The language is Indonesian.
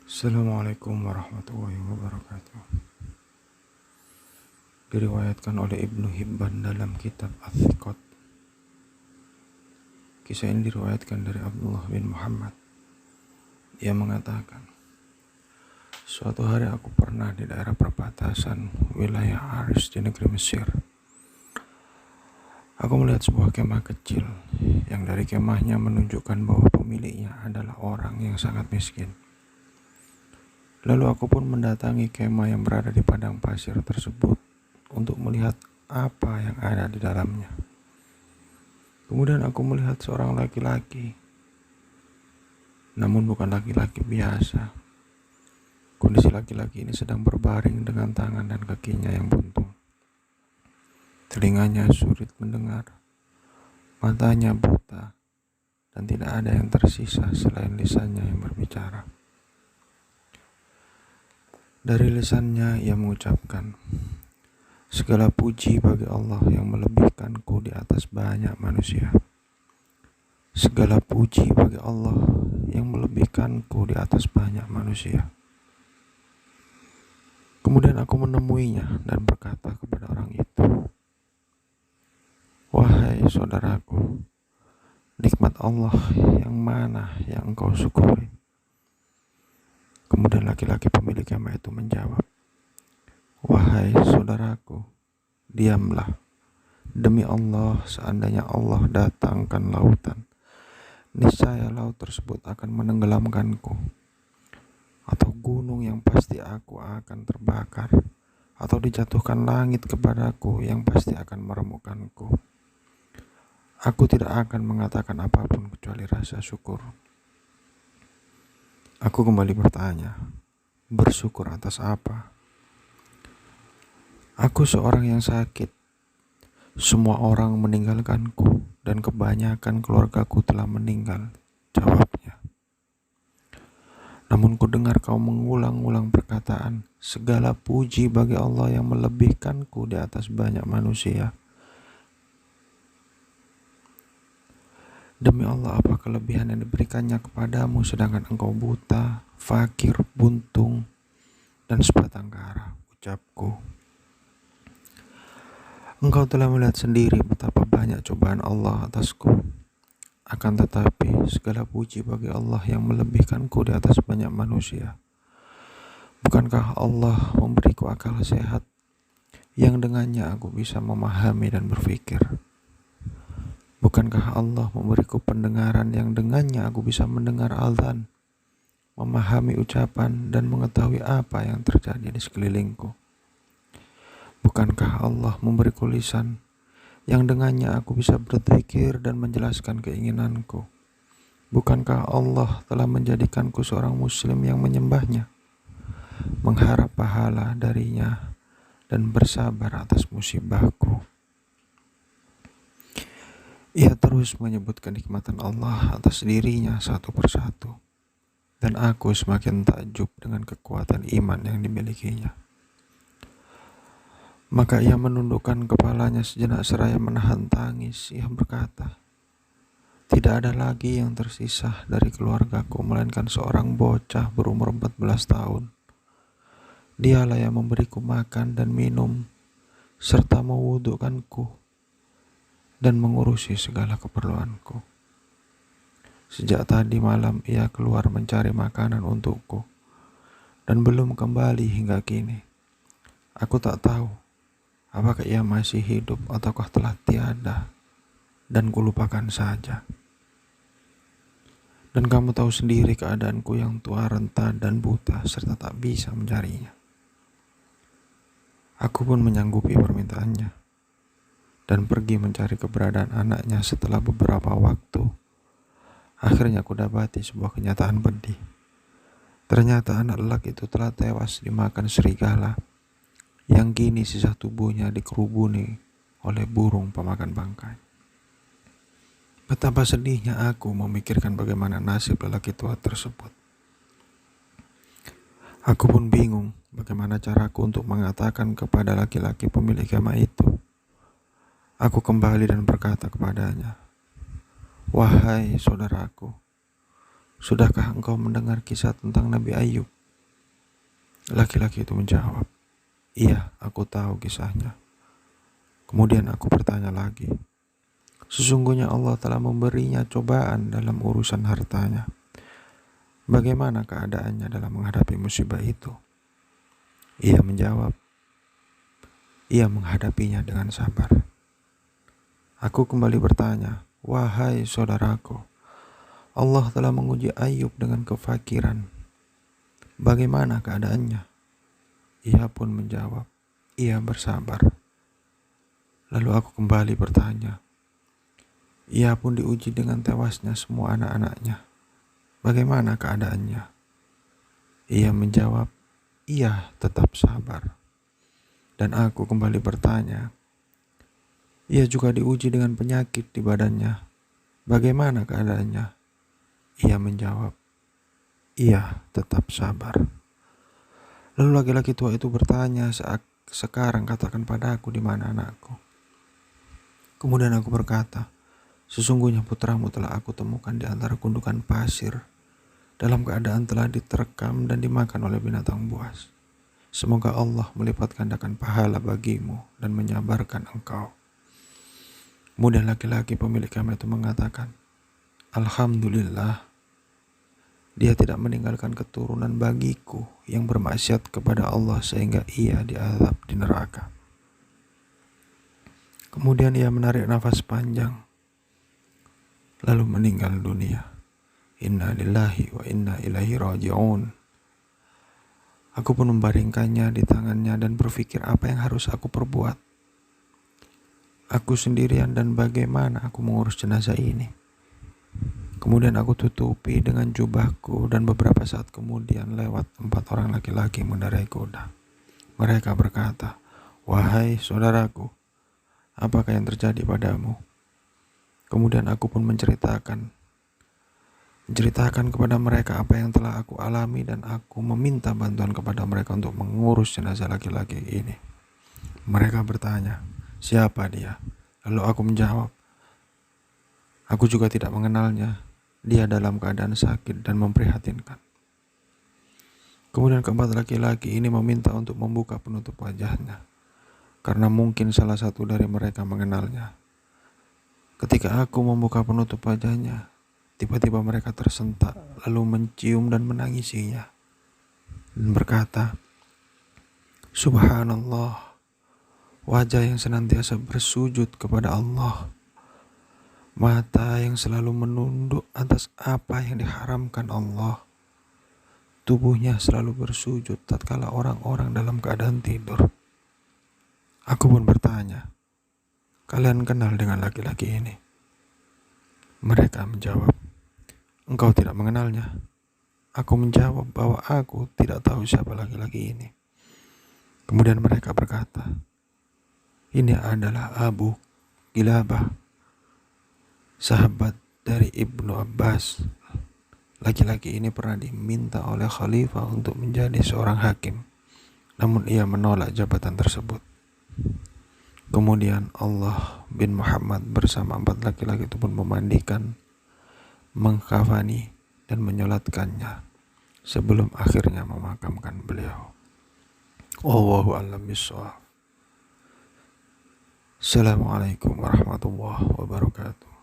Assalamualaikum warahmatullahi wabarakatuh. Diriwayatkan oleh Ibnu Hibban dalam kitab Ats-Tsiqat. Kisah ini diriwayatkan dari Abdullah bin Muhammad. Ia mengatakan, suatu hari aku pernah di daerah perbatasan wilayah Aris di negeri Mesir. Aku melihat sebuah kemah kecil yang dari kemahnya menunjukkan bahwa pemiliknya adalah orang yang sangat miskin. Lalu aku pun mendatangi kemah yang berada di padang pasir tersebut untuk melihat apa yang ada di dalamnya. Kemudian aku melihat seorang laki-laki, namun bukan laki-laki biasa. Kondisi laki-laki ini sedang berbaring dengan tangan dan kakinya yang buntung. Telinganya sulit mendengar, matanya buta, dan tidak ada yang tersisa selain lisannya yang berbicara. Dari lisannya ia mengucapkan, segala puji bagi Allah yang melebihkanku di atas banyak manusia. Segala puji bagi Allah yang melebihkanku di atas banyak manusia. Kemudian aku menemuinya dan berkata kepada orang itu, wahai saudaraku, nikmat Allah yang mana yang engkau syukuri? Kemudian laki-laki pemilik kemah itu menjawab, wahai saudaraku, diamlah. Demi Allah, seandainya Allah datangkan lautan, niscaya laut tersebut akan menenggelamkanku. Atau gunung yang pasti aku akan terbakar. Atau dijatuhkan langit kepadaku yang pasti akan meremukkanku. Aku tidak akan mengatakan apapun kecuali rasa syukur. Aku kembali bertanya, bersyukur atas apa? Aku seorang yang sakit. Semua orang meninggalkanku dan kebanyakan keluargaku telah meninggal, jawabnya. Namun ku dengar kau mengulang-ulang perkataan, segala puji bagi Allah yang melebihkanku di atas banyak manusia. Demi Allah, apa kelebihan yang diberikannya kepadamu sedangkan engkau buta, fakir, buntung, dan sebatang kara, ucapku. Engkau telah melihat sendiri betapa banyak cobaan Allah atasku. Akan tetapi segala puji bagi Allah yang melebihkanku di atas banyak manusia. Bukankah Allah memberiku akal sehat yang dengannya aku bisa memahami dan berpikir? Bukankah Allah memberiku pendengaran yang dengannya aku bisa mendengar azan, memahami ucapan dan mengetahui apa yang terjadi di sekelilingku? Bukankah Allah memberiku lisan yang dengannya aku bisa berzikir dan menjelaskan keinginanku? Bukankah Allah telah menjadikanku seorang muslim yang menyembahnya, mengharap pahala darinya, dan bersabar atas musibahku? Ia terus menyebutkan nikmatan Allah atas dirinya satu persatu, dan aku semakin takjub dengan kekuatan iman yang dimilikinya. Maka ia menundukkan kepalanya sejenak seraya menahan tangis. Ia berkata, tidak ada lagi yang tersisa dari keluargaku melainkan seorang bocah berumur 14 tahun. Dialah yang memberiku makan dan minum, serta mewudukanku dan mengurusi segala keperluanku. Sejak tadi malam ia keluar mencari makanan untukku dan belum kembali hingga kini. Aku tak tahu apakah ia masih hidup ataukah telah tiada dan kulupakan saja. Dan kamu tahu sendiri keadaanku yang tua, renta, dan buta serta tak bisa mencarinya. Aku pun menyanggupi permintaannya dan pergi mencari keberadaan anaknya. Setelah beberapa waktu, akhirnya aku dapati sebuah kenyataan pedih. Ternyata anak lelaki itu telah tewas dimakan serigala, yang kini sisa tubuhnya dikerubuni oleh burung pemakan bangkai. Betapa sedihnya aku memikirkan bagaimana nasib lelaki tua tersebut. Aku pun bingung bagaimana caraku untuk mengatakan kepada laki-laki pemilik kemah itu. Aku kembali dan berkata kepadanya, wahai saudaraku, sudahkah engkau mendengar kisah tentang Nabi Ayub Laki-laki itu menjawab, "Iya, aku tahu kisahnya." Kemudian aku bertanya lagi, "Sesungguhnya Allah telah memberinya cobaan dalam urusan hartanya. Bagaimana keadaannya dalam menghadapi musibah itu?" Ia menjawab, "Ia menghadapinya dengan sabar." Aku kembali bertanya, "Wahai saudaraku, Allah telah menguji Ayub dengan kefakiran. Bagaimana keadaannya?" Ia pun menjawab, "Ia bersabar." Lalu aku kembali bertanya, "Ia pun diuji dengan tewasnya semua anak-anaknya. Bagaimana keadaannya?" Ia menjawab, "Ia tetap sabar." Dan aku kembali bertanya, "Ia juga diuji dengan penyakit di badannya. Bagaimana keadaannya?" Ia menjawab, "Ia tetap sabar." Lalu laki-laki tua itu bertanya, "Sekarang katakan padaku di mana anakku." Kemudian aku berkata, "Sesungguhnya putramu telah aku temukan di antara gundukan pasir, dalam keadaan telah diterkam dan dimakan oleh binatang buas. Semoga Allah melipat gandakan pahala bagimu dan menyabarkan engkau." Kemudian laki-laki pemilik kamar itu mengatakan, "Alhamdulillah, dia tidak meninggalkan keturunan bagiku yang bermaksiat kepada Allah sehingga ia diazab di neraka." Kemudian ia menarik nafas panjang, lalu meninggal dunia. Inna lillahi wa inna ilaihi raji'un. Aku pun membaringkannya di tangannya dan berpikir apa yang harus aku perbuat. Aku sendirian dan bagaimana aku mengurus jenazah ini. Kemudian aku tutupi dengan jubahku dan beberapa saat kemudian lewat 4 orang laki-laki mengendarai kuda. Mereka berkata, "Wahai saudaraku, apakah yang terjadi padamu?" Kemudian aku pun menceritakan kepada mereka apa yang telah aku alami dan aku meminta bantuan kepada mereka untuk mengurus jenazah laki-laki ini. Mereka bertanya, "Siapa dia?" Lalu aku menjawab, "Aku juga tidak mengenalnya. Dia dalam keadaan sakit dan memprihatinkan." Kemudian keempat laki-laki ini meminta untuk membuka penutup wajahnya, karena mungkin salah satu dari mereka mengenalnya. Ketika aku membuka penutup wajahnya, tiba-tiba mereka tersentak lalu mencium dan menangisinya dan berkata, "Subhanallah, wajah yang senantiasa bersujud kepada Allah, mata yang selalu menunduk atas apa yang diharamkan Allah, tubuhnya selalu bersujud tatkala orang-orang dalam keadaan tidur." Aku pun bertanya, "Kalian kenal dengan laki-laki ini?" Mereka menjawab, "Engkau tidak mengenalnya." Aku menjawab bahwa aku tidak tahu siapa laki-laki ini. Kemudian mereka berkata, "Ini adalah Abu Kilabah, sahabat dari Ibnu Abbas. Laki-laki ini pernah diminta oleh khalifah untuk menjadi seorang hakim, namun ia menolak jabatan tersebut. Kemudian Allah bin Muhammad bersama 4 laki-laki itu pun memandikan, mengkafani, dan menyolatkannya sebelum akhirnya memakamkan beliau. Wallahu a'lam bishawab. Assalamualaikum warahmatullahi wabarakatuh.